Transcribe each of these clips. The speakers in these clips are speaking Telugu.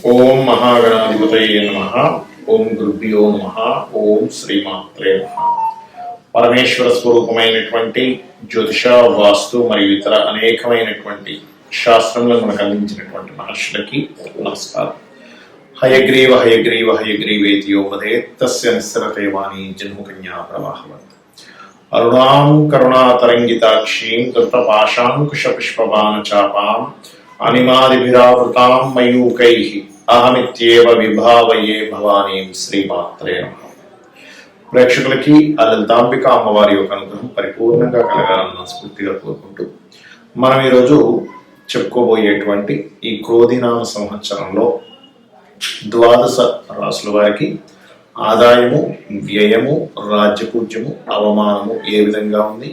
ఓం మహాగణాధిపతయే నమః. ఓం గురుభ్యో నమః. ఓం శ్రీమాత్రే నమః. పరమేశ్వర స్వరూపమైనటువంటి జ్యోతిష, వాస్తు మరియు ఇతర అనేకమైనటువంటి శాస్త్రములను మనకు అందించినటువంటి మహర్షులకి నమస్కారం. హయగ్రీవ హయగ్రీవ హయగ్రీవేతియోపదే తస్య నిస్సరతే వాణి జన్మకన్యా ప్రవాహవత్. అరుణాం కరుణాతరంగితాక్షీం కృతపాశాంకుశ పుష్పబాణ చాపాం అనిమాదిభిరావృతాం మయూకైః అహమిత్యేవ విభావయే భవానీం. శ్రీమాత్రే నమః. ప్రేక్షకులకి ఆ లలితాంబిక అమ్మవారి యొక్క అనుగ్రహం పరిపూర్ణంగా కలగాలని మనస్ఫూర్తిగా కోరుకుంటూ మనం ఈరోజు చెప్పుకోబోయేటువంటి ఈ క్రోధినామ సంవత్సరంలో ద్వాదశ రాసుల వారికి ఆదాయము, వ్యయము, రాజ్యపూజ్యము, అవమానము ఏ విధంగా ఉంది,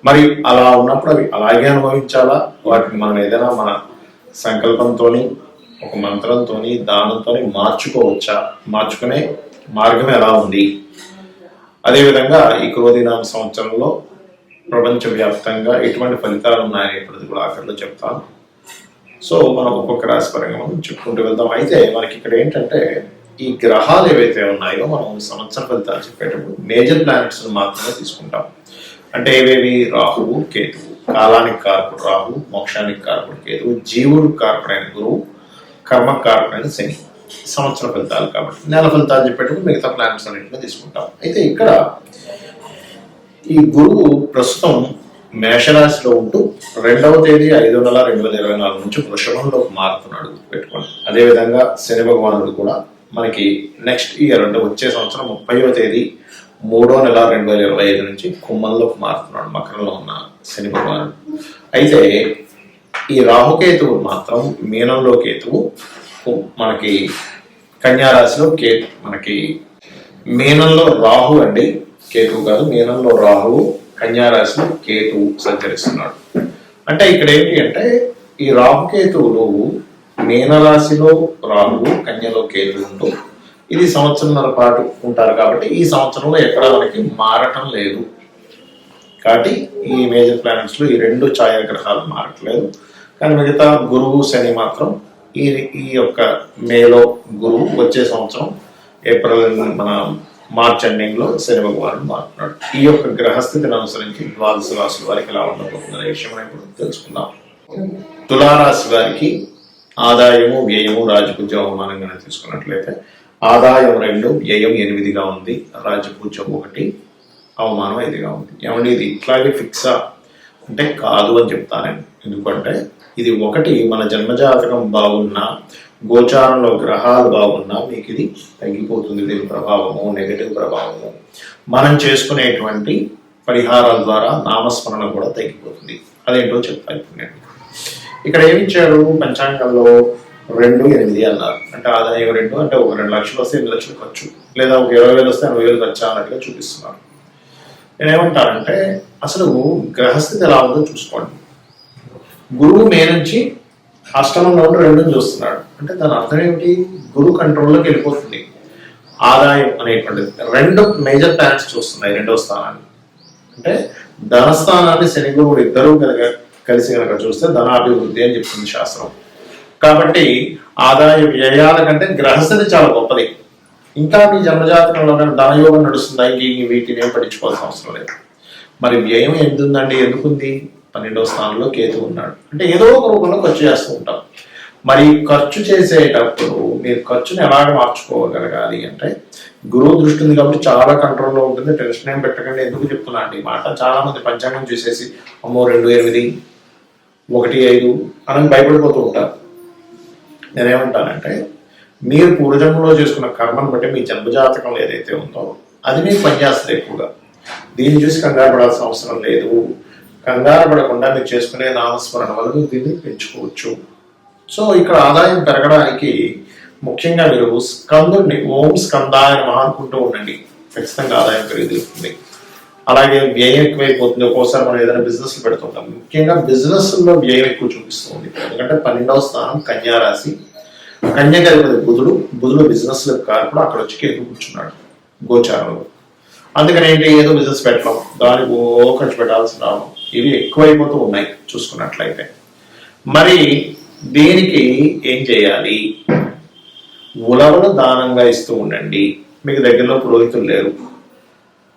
మరి అలా ఉన్నప్పుడు అవి అలాగే అనుభవించాలా, వాటిని మనం ఏదైనా మన సంకల్పంతోని, ఒక మంత్రంతోని, దానంతోని మార్చుకోవచ్చా, మార్చుకునే మార్గం ఎలా ఉంది, అదేవిధంగా ఈ క్రోధినామ సంవత్సరంలో ప్రపంచవ్యాప్తంగా ఎటువంటి ఫలితాలు ఉన్నాయనేటువంటిది కూడా ఆఖరిలో చెప్తాను. సో మనం ఒక్కొక్క రాశి పరంగా మనం చెప్పుకుంటూ వెళ్దాం. అయితే మనకి ఇక్కడ ఏంటంటే ఈ గ్రహాలు ఏవైతే ఉన్నాయో మనం సంవత్సర ఫలితాలు చెప్పేటప్పుడు మేజర్ ప్లానెట్స్ మాత్రమే తీసుకుంటాం. అంటే ఏవేవి? రాహువు, కేతువు. కాలానికి కారకుడు రాహు, మోక్షానికి కారకుడు కేతువు, జీవుడు కారకుడైన గురువు, కర్మ కారకుడైన శని. సంవత్సర ఫలితాలు కాబట్టి నెల ఫలితాలు చెప్పేటప్పుడు మిగతా ప్లానెట్స్ అన్నింటినీ తీసుకుంటాం. అయితే ఇక్కడ ఈ గురువు ప్రస్తుతం మేషరాశిలో ఉంటూ 2వ తేదీ 5వ నెల 2024 నుంచి వృషభంలోకి మారుతున్నాడు పెట్టుకోండి. అదేవిధంగా శని భగవానుడు కూడా మనకి నెక్స్ట్ ఇయర్ అంటే వచ్చే సంవత్సరం 30వ తేదీ 3వ నెల 2025 నుంచి కుంభంలోకి మారుతున్నాడు, మకరంలో ఉన్న శని భగవానుడు. అయితే ఈ రాహుకేతువు మాత్రం మీనంలో కేతువు, మనకి కన్యా రాశిలో కేతు, మనకి మీనంలో రాహు అండి, కేతువు కాదు, మీనంలో రాహువు, కన్యా రాశిలో కేతువు సంచరిస్తున్నాడు. అంటే ఇక్కడ ఏంటి అంటే ఈ రాహుకేతువులు మీనరాశిలో రాహువు, కన్యలో కేతువు ఉంటూ ఇది సంవత్సరంన్నర పాటు ఉంటారు. కాబట్టి ఈ సంవత్సరంలో ఎక్కడ మనకి మారటం లేదు. కాబట్టి ఈ మేజర్ ప్లానెట్స్ లో ఈ 2 ఛాయాగ్రహాలు మారట్లేదు. కానీ మిగతా గురువు, శని మాత్రం ఈ యొక్క మేలో గురువు, వచ్చే సంవత్సరం ఏప్రిల్ మన మార్చ్ ఎండింగ్ లో శని భగవానుడు మారుతున్నాడు. ఈ యొక్క గ్రహస్థితిని అనుసరించి ద్వాదశ రాశుల వారికి ఎలా ఉండబోతుందనే విషయం ఇప్పుడు తెలుసుకుందాం. తులారాశి వారికి ఆదాయము, వ్యయము, రాజపూజ్యం, అవమానంగా తీసుకున్నట్లయితే ఆదాయం 2, వ్యయం 8గా ఉంది, రాజపూజ్యం 1, అవమానం 5గా ఉంది. ఏమండి ఇది ఇట్లాగే ఫిక్సా అంటే కాదు అని చెప్తాను. ఎందుకంటే ఇది ఒకటి మన జన్మజాతకం బాగున్నా, గోచారంలో గ్రహాలు బాగున్నా మీకు ఇది తగ్గిపోతుంది. దీని ప్రభావము, నెగటివ్ ప్రభావము, మనం చేసుకునేటువంటి పరిహారాల ద్వారా నామస్మరణ కూడా తగ్గిపోతుంది. అదేంటో చెప్తాను ఇప్పుడు నేను. ఇక్కడ ఏమిచ్చాడు పంచాంగంలో 2, 8 అన్నారు. అంటే ఆదాయం 2 అంటే ఒక 2 లక్షలు వస్తే 8 లక్షలు ఖర్చు, లేదా ఒక 20,000 వస్తే 80,000 ఖర్చు అన్నట్టుగా చూపిస్తున్నారు. నేనేమంటానంటే అసలు గ్రహస్థితి ఎలా ఉందో చూసుకోండి. గురువు మే నుంచి అష్టమంలో ఉండి 2ని చూస్తున్నాడు. అంటే దాని అర్థం ఏమిటి? గురువు కంట్రోల్లోకి వెళ్ళిపోతుంది ఆదాయం అనేటువంటిది. 2 మేజర్ ప్లానెట్స్ చూస్తున్నాయి 2వ స్థానాన్ని. అంటే ధనస్థానాన్ని శని గురువులు ఇద్దరూ కలిసి కనుక చూస్తే ధనాభివృద్ధి అని చెప్తుంది శాస్త్రం. కాబట్టి ఆదాయ వ్యయాల కంటే గ్రహస్థితి చాలా గొప్పది. ఇంకా మీ జన్మజాతకంలో ధనయోగం నడుస్తుందా, ఇంక వీటిని ఏం పట్టించుకోవాల్సిన అవసరం లేదు. మరి వ్యయం ఎంత ఉందండి? ఎందుకుంది? 12వ స్థానంలో కేతు ఉన్నాడు. అంటే ఏదో ఒక రూపంలో ఖర్చు చేస్తూ ఉంటాం. మరి ఖర్చు చేసేటప్పుడు మీరు ఖర్చుని ఎలాగ మార్చుకోగలగాలి అంటే గురువు దృష్టి ఉంది కాబట్టి చాలా కంట్రోల్లో ఉంటుంది. టెన్షన్ ఏం పెట్టకండి. ఎందుకు చెప్తున్నా అండి ఈ మాట? చాలా మంది పంచాంగం చూసేసి అమ్మో 2, 8, 1, 5 అని భయపడిపోతూ ఉంటారు. నేనేమంటానంటే మీరు పూర్వజన్మలో చేసుకున్న కర్మను బట్టి మీ జన్మజాతకంలో ఏదైతే ఉందో అది మీకు పనిచేస్తుంది ఎక్కువగా. దీన్ని చూసి కంగారు పడాల్సిన అవసరం లేదు. కంగారు పడకుండా మీరు చేసుకునే నామస్మరణ వల్ల మీరు దీన్ని పెంచుకోవచ్చు. సో ఇక్కడ ఆదాయం పెరగడానికి ముఖ్యంగా మీరు స్కందుడిని ఓం స్కందాయ నమః అనుకుంటూ ఉండండి. ఖచ్చితంగా ఆదాయం పెరుగుతుంది. అలాగే వ్యయం ఎక్కువైపోతుంది. ఒక్కోసారి మనం ఏదైనా బిజినెస్లు పెడుతుంటాం. ముఖ్యంగా బిజినెస్ లో వ్యయం ఎక్కువ చూపిస్తుంది. ఎందుకంటే 12వ స్థానం కన్యా రాశి, కన్య కలిపి బుధుడు బిజినెస్ లో కారకుడు, అక్కడ వచ్చి కేతు కూర్చున్నాడు గోచారంలో. అందుకని ఏంటి, ఏదో బిజినెస్ పెట్టడం, దానికి ఖర్చు పెట్టాల్సిన రావడం, ఇవి ఎక్కువైపోతూ ఉన్నాయి చూసుకున్నట్లయితే. మరి దీనికి ఏం చేయాలి ఉలవలు దానంగా ఇస్తూ ఉండండి. మీకు దగ్గరలో పురోహితులు లేరు,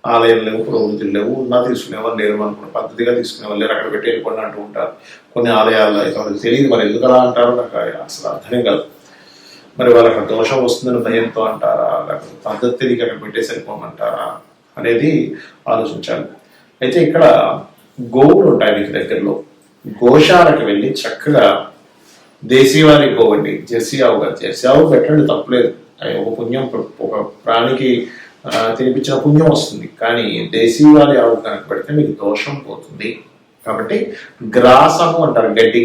ఆలయం లేవు, పురోహితులు లేవు, ఉన్నా తీసుకునేవాళ్ళు లేరు అనుకున్న పద్ధతిగా తీసుకునేవాళ్ళు లేరు, అక్కడ పెట్టి వెళ్ళిపోండి అంటూ ఉంటారు. కొన్ని ఆలయాల్లో అయితే వాళ్ళకి తెలియదు, మరి ఎందుకు అలా అంటారో నాకు అసలు అర్థమే కాదు. మరి వాళ్ళకి దోషం వస్తుందని భయంతో అంటారా, లేకపోతే పద్ధతి తెలియక అక్కడ పెట్టేసి వెళ్ళిపోమంటారా అనేది ఆలోచించాలి. అయితే ఇక్కడ గోవులు ఉంటాయి మీకు దగ్గరలో, గోశాలకు వెళ్ళి చక్కగా దేశీవారి గోవండి, జెర్సీ ఆవు కాదు, జెర్సీ ఆవు పెట్టండి తప్పలేదు, ఒక పుణ్యం, ఒక ప్రాణికి తినిపించిన పుణ్యం వస్తుంది. కానీ దేశీవారి ఆవు కనుక పెడితే మీకు దోషం పోతుంది. కాబట్టి గ్రాసము అంటారు, గడ్డి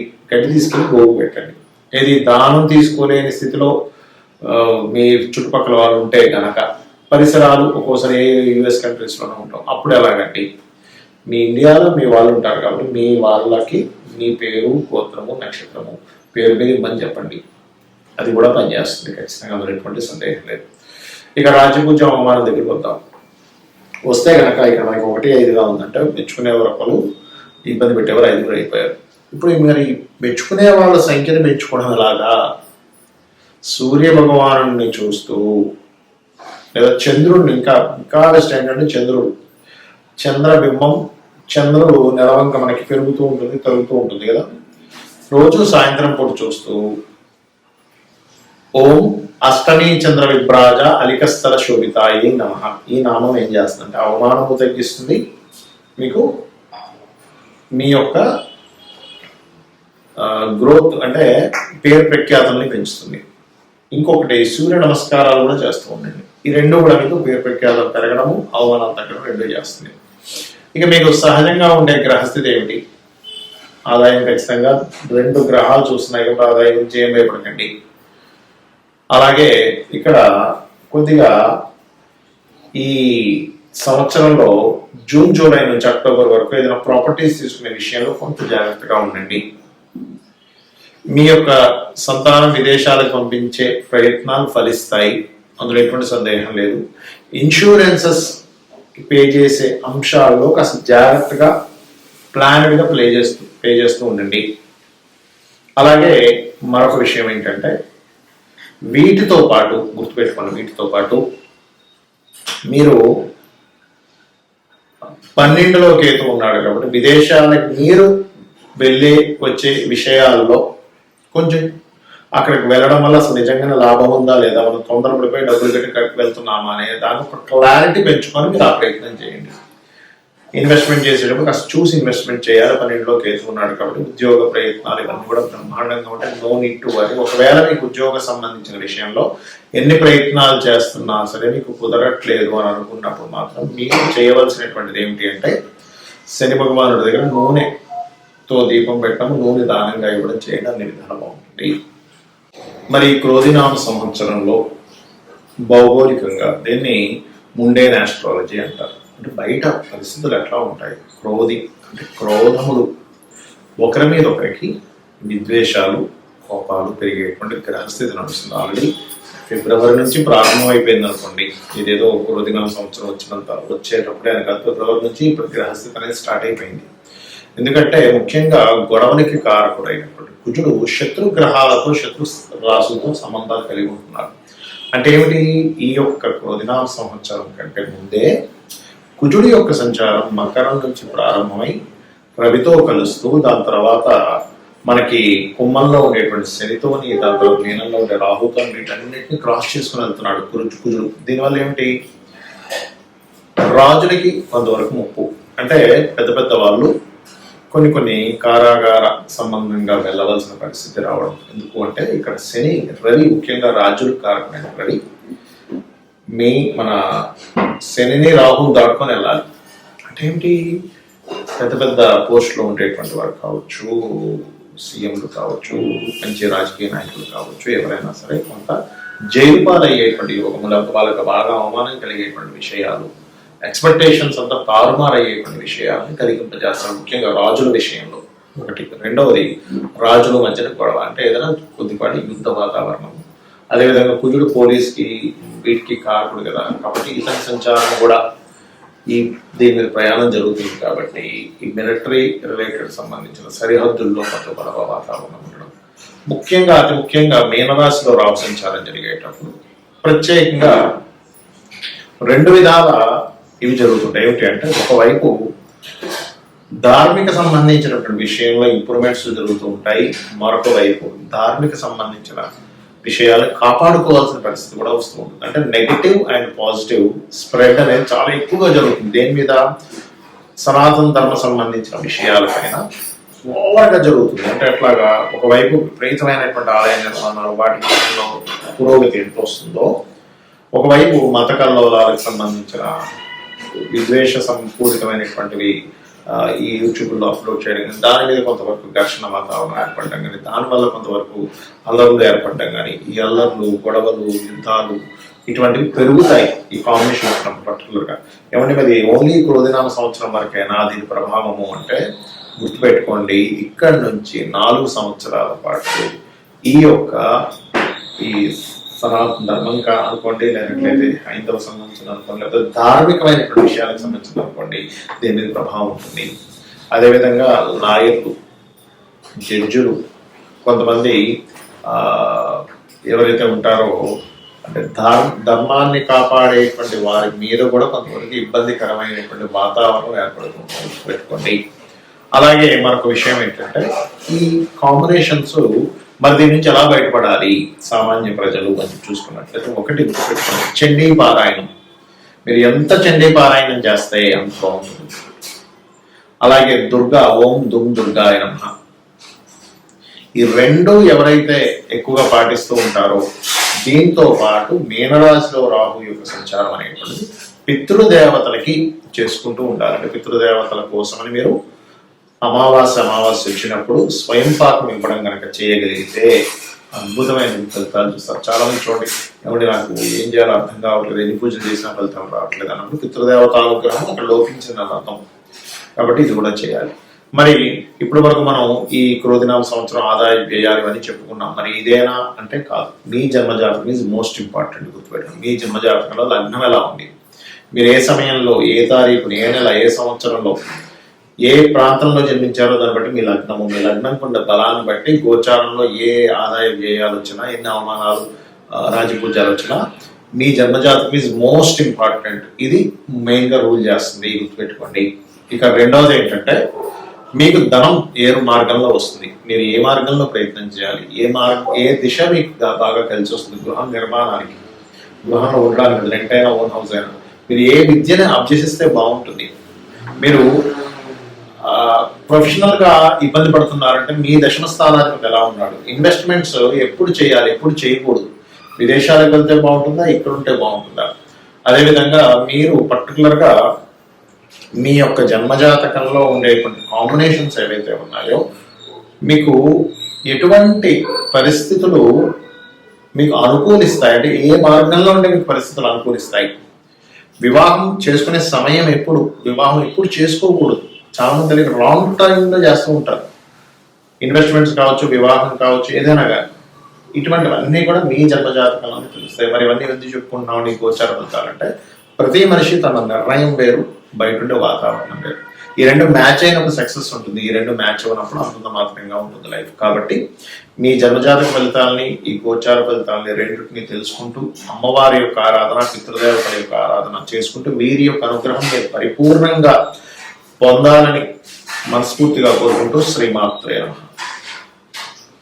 తీసుకెళ్ళి గోవు పెట్టండి. ఏది దానం తీసుకోలేని స్థితిలో మీ చుట్టుపక్కల వాళ్ళు ఉంటే కనుక, పరిసరాలు ఒక్కోసారి యుఎస్ కంట్రీస్లోనే ఉంటాం, అప్పుడు ఎలాగండి, మీ ఇండియాలో మీ వాళ్ళు ఉంటారు కాబట్టి మీ వాళ్ళకి మీ పేరు, గోత్రము, నక్షత్రము, పేరు మీద ఇవ్వని చెప్పండి, అది కూడా పనిచేస్తుంది ఖచ్చితంగా, అందులో ఎటువంటి సందేహం లేదు. ఇక రాజపూజ అవమానం దగ్గరికి వద్దాం. వస్తే కనుక ఇక్కడ మనకి 1-5గా ఉందంటే మెచ్చుకునేవారు ఒకరు, ఇబ్బంది పెట్టేవారు 5 అయిపోయారు. ఇప్పుడు మరి మెచ్చుకునే వాళ్ళ సంఖ్యను మెచ్చుకోవడం ఎలాగా? సూర్య భగవాను చూస్తూ, లేదా చంద్రుడిని, ఇంకా బెస్ట్ ఏంటంటే చంద్రబింబం, చంద్రుడు నెలవంక మనకి పెరుగుతూ ఉంటుంది, తరుగుతూ ఉంటుంది కదా, రోజు సాయంత్రం పూట చూస్తూ ఓం అష్టమీ చంద్ర విభ్రాజ అలికస్థల శోభితాయి నమః, ఈ నామం ఏం చేస్తుందంటే అవమానము తగ్గిస్తుంది, మీకు మీ యొక్క గ్రోత్ అంటే పేరు ప్రఖ్యాతుల్ని పెంచుతుంది. ఇంకొకటి సూర్య నమస్కారాలు కూడా చేస్తూ ఉండండి. ఈ రెండు కూడా మీకు పేరు ప్రఖ్యాతులు పెరగడము, అవమానాలు తగ్గడం రెండు చేస్తుంది. ఇక మీకు సహజంగా ఉండే గ్రహస్థితి ఏమిటి? ఆదాయం ఖచ్చితంగా 2 గ్రహాలు చూస్తున్నాయి కాబట్టి ఆదాయం గురించి ఏం భయపడకండి. అలాగే ఇక్కడ కొద్దిగా ఈ సంవత్సరంలో జూన్, జూలై నుంచి అక్టోబర్ వరకు ఏదైనా ప్రాపర్టీస్ తీసుకునే విషయంలో కొంత జాగ్రత్తగా ఉండండి. మీ యొక్క సంతానం విదేశాలకు పంపించే ప్రయత్నాలు ఫలిస్తాయి, అందులో ఎటువంటి సందేహం లేదు. ఇన్సూరెన్సెస్ పే చేసే అంశాల్లో కాస్త జాగ్రత్తగా ప్లాన్డ్గా పే చేస్తూ ఉండండి. అలాగే మరొక విషయం ఏంటంటే, వీటితో పాటు గుర్తుపెట్టుకోండి, వీటితో పాటు మీరు 12లో కేతు ఉన్నాడు కాబట్టి విదేశాలకు మీరు వెళ్ళే వచ్చే విషయాల్లో కొంచెం అక్కడికి వెళ్ళడం వల్ల అసలు నిజంగానే లాభం ఉందా లేదా, మనం తొందరపడిపోయి డబ్బులు కట్టి వెళ్తున్నామా అనే దాని ఒక క్లారిటీ పెంచుకొని మీరు ఆ ప్రయత్నం చేయండి. ఇన్వెస్ట్మెంట్ చేసేటప్పుడు కాస్త చూసి ఇన్వెస్ట్మెంట్ చేయాలి. 12లో కేతు ఉన్నాడు కాబట్టి ఉద్యోగ ప్రయత్నాలు ఇవన్నీ కూడా బ్రహ్మాండంగా ఉంటాయి. No need to worry. ఒకవేళ మీకు ఉద్యోగ సంబంధించిన విషయంలో ఎన్ని ప్రయత్నాలు చేస్తున్నా సరే మీకు కుదరట్లేదు అని అనుకున్నప్పుడు మాత్రం మీరు చేయవలసినటువంటిది ఏమిటి అంటే, శని భగవానుడి దగ్గర నూనెతో దీపం పెట్టడం, నూనె దానంగా ఇవ్వడం చేయడం అనే విధానం బాగుంటుంది. మరి క్రోధినామ సంవత్సరంలో భౌగోళికంగా దీన్ని ముండేన్ ఆస్ట్రాలజీ అంటారు. అంటే బయట పరిస్థితులు ఎట్లా ఉంటాయి, అంటే క్రోధములు, ఒకరి మీద ఒకరికి విద్వేషాలు, కోపాలు పెరిగేటువంటి గ్రహస్థితి నడుస్తుంది. ఆల్రెడీ ఫిబ్రవరి నుంచి ప్రారంభం అయిపోయింది అనుకోండి. ఇదేదో క్రోధినామ సంవత్సరం వచ్చేటప్పుడే అని కాదు, ఫిబ్రవరి నుంచి ఇప్పుడు గ్రహస్థితి అనేది స్టార్ట్ అయిపోయింది. ఎందుకంటే ముఖ్యంగా గొడవలకి కారకుడైనటువంటి కుజుడు శత్రు గ్రహాలతో, శత్రు రాశులతో సంబంధాలు కలిగి ఉంటున్నారు. అంటే ఏమిటి, ఈ యొక్క క్రోధినామ సంవత్సరం కంటే ముందే కుజుడి యొక్క సంచారం మకరం నుంచి ప్రారంభమై రవితో కలుస్తూ, దాని తర్వాత మనకి కుంభంలో ఉండేటువంటి శనితోని, దాని తర్వాత మీనంలో ఉండే రాహుతో, వీటన్నిటిని క్రాస్ చేసుకుని వెళ్తున్నాడు కుజుడు. దీనివల్ల ఏమిటి, రాజులకి కొంతవరకు ముప్పు. అంటే పెద్ద పెద్ద వాళ్ళు కొన్ని కారాగార సంబంధంగా వెళ్ళవలసిన పరిస్థితి రావడం. ఎందుకు అంటే ఇక్కడ రవి ముఖ్యంగా రాజులకు కారకమైన రవి మన శనిని రాహుని దాటుకొని వెళ్ళాలి. అంటే ఏమిటి, పెద్ద పెద్ద పోస్టులో ఉండేటువంటి వారు కావచ్చు, సీఎంలు కావచ్చు, మంచి రాజకీయ నాయకులు కావచ్చు, ఎవరైనా సరే కొంత జైలు పాలయ్యేటువంటి యోగములు, వాళ్ళకి బాగా అవమానం కలిగేటువంటి విషయాలు, ఎక్స్పెక్టేషన్స్ అంతా తారుమారయ్యేటువంటి విషయాలను కలిగింపజేస్తారు, ముఖ్యంగా రాజుల విషయంలో. ఒకటి. రెండవది, రాజుల మధ్యన గొడవ, అంటే ఏదైనా కొద్దిపాటి యుద్ధ వాతావరణం. అదేవిధంగా కుజుడు పోలీస్కి వీటికి కారకుడు కదా, కాబట్టి ఇతని సంచారం కూడా దీని మీద ప్రయాణం జరుగుతుంది. కాబట్టి ఈ మిలిటరీ రిలేటెడ్ సంబంధించిన సరిహద్దుల్లో కొంత గొడవ వాతావరణం ఉండడం, అతి ముఖ్యంగా మీనరాశిలో రాహు సంచారం జరిగేటప్పుడు ప్రత్యేకంగా రెండు విధాల ఇవి జరుగుతుంటాయి. ఏమిటి అంటే, ఒకవైపు ధార్మిక సంబంధించినటువంటి విషయంలో ఇంప్రూవ్మెంట్స్ జరుగుతూ ఉంటాయి, మరొక వైపు ధార్మిక సంబంధించిన విషయాలు కాపాడుకోవాల్సిన పరిస్థితి కూడా వస్తూ ఉంటుంది. అంటే నెగిటివ్ అండ్ పాజిటివ్ స్ప్రెడ్ అనేది చాలా ఎక్కువగా జరుగుతుంది. దేని మీద? సనాతన ధర్మ సంబంధించిన విషయాలపైన ఓవర్గా జరుగుతుంది. అంటే ఎట్లాగా, ఒకవైపు విపరీతమైనటువంటి ఆలయ నిర్మాణాలు, వాటి విషయంలో పురోగతి ఎంత వస్తుందో, ఒకవైపు మత కల్లోలాలకు సంబంధించిన విద్వేష సంపూరితమైనటువంటివి ఈ యూట్యూబ్లో అప్లోడ్ చేయడం కానీ, దాని మీద కొంతవరకు ఘర్షణ వాతావరణం ఏర్పడడం కానీ, దానివల్ల కొంతవరకు అల్లర్లు ఏర్పడడం కానీ, ఈ అల్లర్లు, గొడవలు, యుద్ధాలు ఇటువంటివి పెరుగుతాయి ఈ కాంబినేషన్ వచ్చినప్పుడు పర్టికులర్గా. ఏమంటే అది ఓన్లీ క్రోధినామ సంవత్సరం వరకైనా దీని ప్రభావము అంటే, గుర్తుపెట్టుకోండి, ఇక్కడి నుంచి 4 సంవత్సరాల పాటు ఈ సనాతన ధర్మం అనుకోండి, లేనట్లయితే హైందవ సంబంధించిన అనుకోండి, లేకపోతే ధార్మికమైనటువంటి విషయాలకు సంబంధించిన అనుకోండి, దీని మీద ప్రభావం ఉంటుంది. అదేవిధంగా లాయర్లు, జడ్జులు, కొంతమంది ఎవరైతే ఉంటారో అంటే ధర్మాన్ని కాపాడేటువంటి వారి మీద కూడా కొంతవరకు ఇబ్బందికరమైనటువంటి వాతావరణం ఏర్పడుతుంది, పెట్టుకోండి. అలాగే మరొక విషయం ఏంటంటే, ఈ కాంబినేషన్స్ మరి దీని నుంచి ఎలా బయటపడాలి సామాన్య ప్రజలు అని చూసుకున్నట్లయితే, ఒకటి గుర్తుపెట్టుకోండి, చండీ పారాయణం. మీరు ఎంత చండీ పారాయణం చేస్తే అంత బాగుంటుంది. అలాగే దుర్గా, ఓం దుమ్ దుర్గాయ నమః, ఈ రెండు ఎవరైతే ఎక్కువగా పాటిస్తూ ఉంటారో, దీంతో పాటు మీనరాశిలో రాహు యొక్క సంచారం అనేటువంటిది పితృదేవతలకి చేసుకుంటూ ఉండాలి. అంటే పితృదేవతల కోసమని మీరు అమావాస్య వచ్చినప్పుడు స్వయం పాకం ఇవ్వడం కనుక చేయగలిగితే అద్భుతమైన ఫలితాలు చూస్తారు. చాలా మంది చూడండి, ఏమంటే నాకు ఏం చేయాలో అర్థం కావట్లేదు, ఎన్ని పూజలు చేసినా ఫలితం రావట్లేదు అన్నప్పుడు పితృదేవత అనుగ్రహం అక్కడ లోపించిందని అర్థం. కాబట్టి ఇది కూడా చేయాలి. మరి ఇప్పటి వరకు మనం ఈ క్రోధినామ సంవత్సరం ఆదాయ వ్యయాలు అని చెప్పుకున్నాం. మరి ఇదేనా అంటే కాదు. మీ జన్మజాతకం ఈజ్ మోస్ట్ ఇంపార్టెంట్. గుర్తుపెట్టండి, మీ జన్మజాతకంలో లగ్నం ఎలా ఉంది, మీరు ఏ సమయంలో, ఏ తారీఖుని, ఏ నెల, ఏ సంవత్సరంలో, ఏ ప్రాంతంలో జన్మించారో దాన్ని బట్టి మీ లగ్నము, మీ లగ్నం కొండ బలాన్ని బట్టి గోచారంలో ఏ ఆదాయ వ్యయాలు వచ్చినా, ఎన్ని అవమానాలు, రాజపూజాలు వచ్చినా, మీ జన్మజాతకం ఈజ్ మోస్ట్ ఇంపార్టెంట్. ఇది మెయిన్ గా రూల్ చేస్తుంది, గుర్తుపెట్టుకోండి. ఇక రెండవది ఏంటంటే, మీకు ధనం ఏ మార్గంలో వస్తుంది, మీరు ఏ మార్గంలో ప్రయత్నం చేయాలి, ఏ దిశ మీకు బాగా కలిసి వస్తుంది. గృహం నిర్మాణానికి, గృహంలో ఉండడానికి, రెంట్ అయినా ఓన్ హౌస్ అయినా, మీరు ఏ విద్యను అభ్యసిస్తే బాగుంటుంది. మీరు ప్రొఫెషనల్ గా ఇబ్బంది పడుతున్నారంటే మీ దశమ స్థానానికి ఎలా ఉన్నాడు, ఇన్వెస్ట్మెంట్స్ ఎప్పుడు చేయాలి, ఎప్పుడు చేయకూడదు, విదేశాలకు వెళ్తే బాగుంటుందా, ఇక్కడ ఉంటే బాగుంటుందా. అదేవిధంగా మీరు పర్టికులర్ గా మీ యొక్క జన్మజాతకంలో ఉండేటువంటి కాంబినేషన్స్ ఏవైతే ఉన్నాయో, మీకు ఎటువంటి పరిస్థితులు మీకు అనుకూలిస్తాయి, అంటే ఏ మార్గంలో ఉండే మీకు పరిస్థితులు అనుకూలిస్తాయి. వివాహం చేసుకునే సమయం ఎప్పుడు, వివాహం ఎప్పుడు చేసుకోకూడదు. చాలా మంది తెలియక రాంగ్ టైంలో చేస్తూ ఉంటారు. ఇన్వెస్ట్మెంట్స్ కావచ్చు, వివాహం కావచ్చు, ఏదైనా కానీ ఇటువంటివన్నీ కూడా మీ జన్మజాతకంలోనే తెలుస్తాయి. మరి ఇవన్నీ ఎందుకు చెప్పుకుంటున్నాం, నీ గోచార ఫలితాలంటే, ప్రతి మనిషి తన నిర్ణయం వేరు, బయట ఉండే వాతావరణం వేరు. ఈ రెండు మ్యాచ్ అయినప్పుడు సక్సెస్ ఉంటుంది, ఈ రెండు మ్యాచ్ అయినప్పుడు అంతంత మాత్రంగా ఉంటుంది లైఫ్. కాబట్టి మీ జన్మజాతక ఫలితాలని, ఈ గోచార ఫలితాలని రెండింటిని తెలుసుకుంటూ, అమ్మవారి యొక్క ఆరాధన, పితృదేవతల యొక్క ఆరాధన చేసుకుంటూ, వీరి యొక్క అనుగ్రహం మీరు పరిపూర్ణంగా పొందాలని మనస్ఫూర్తిగా కోరుకుంటూ శ్రీమాత్రే నమః.